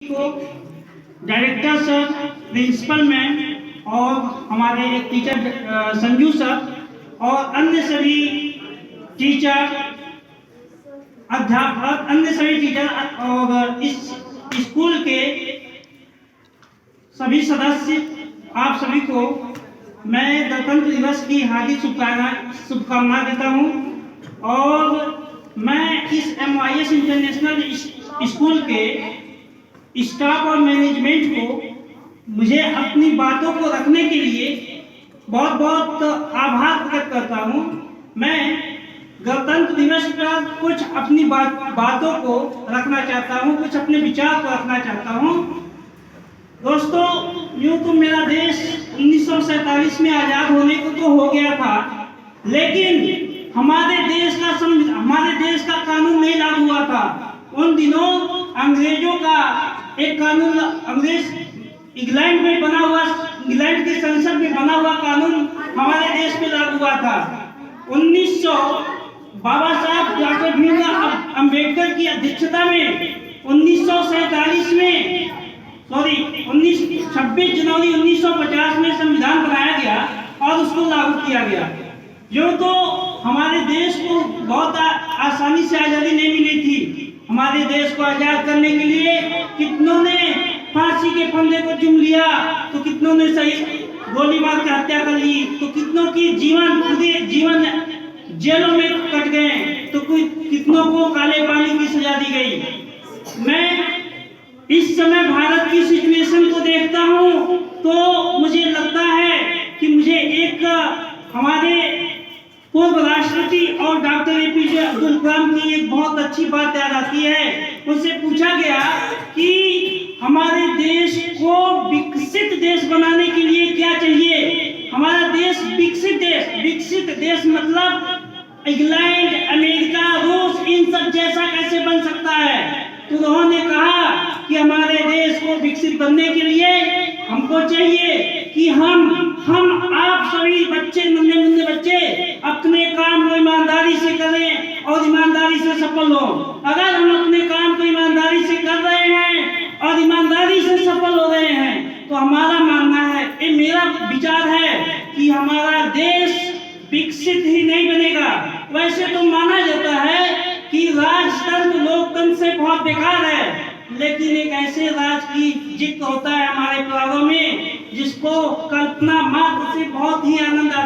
को director sir, principal ma'am और हमारे टीचर संजू सर और अन्य सभी टीचर, अध्यापक, अन्य सभी टीचर और इस स्कूल के सभी सदस्य, आप सभी को मैं गणतंत्र दिवस की हार्दिक शुभकामनाएं देता हूं। और मैं इस MIS इंटरनेशनल स्कूल के स्टाफ और मैनेजमेंट को मुझे अपनी बातों को रखने के लिए बहुत बहुत आभार प्रकट करता हूं। मैं गणतंत्र दिवस पर कुछ अपनी बातों को रखना चाहता हूं, कुछ अपने विचार को रखना चाहता हूं। दोस्तों, यूं तो मेरा देश 1947 में आजाद होने को तो हो गया था, लेकिन हमारे देश का कानून नहीं लागू हुआ था। उन दिनों अंग्रेजों का एक कानून, इंग्लैंड की संसद में बना हुआ कानून हमारे देश में लागू हुआ था। बाबा साहब डॉक्टर भीमराव अम्बेडकर की अध्यक्षता में 1947 में 26 जनवरी 1950 में संविधान बनाया गया और उसको लागू किया गया। जो तो हमारे देश को बहुत आसानी से आज़ादी नहीं मिली थी। हमारे देश को आजाद करने के लिए कितनों ने फांसी के फंदे को चूम लिया, तो कितनों ने सही गोली मार के हत्या कर ली, तो कितनों की पूरे जीवन जेलों में कट गए, तो कितनों को काले पानी की सजा दी गई। मैं इस समय भारत की सिचुएशन को देखता हूं तो मुझे लगता है कि मुझे एक हमारे पूर्व राष्ट्रपति और डॉक्टर APJ अब्दुल कलाम की एक बहुत अच्छी बात याद आती है। उनसे पूछा गया कि हमारे देश को विकसित देश बनाने के लिए क्या चाहिए। हमारा देश विकसित देश मतलब इंग्लैंड, अमेरिका, रूस, इन सब जैसा कैसे बन सकता है। तो उन्होंने कहा कि हमारे देश को विकसित बनने के लिए हमको चाहिए कि हम आप सभी बच्चे, नन्हे बच्चे अपने काम को ईमानदारी से करें और ईमानदारी से सफल हो। अगर हम अपने काम को ईमानदारी से कर रहे हैं और ईमानदारी से सफल हो रहे हैं, तो हमारा मानना है, ये मेरा विचार है कि हमारा देश विकसित ही नहीं बनेगा। वैसे तो माना जाता है कि राजतंत्र लोकतंत्र से बहुत बेकार है, लेकिन एक ऐसे राज की जिक्र होता है हमारे प्राणों में जिसको कल्पना मात्र से बहुत ही आनंद आता है।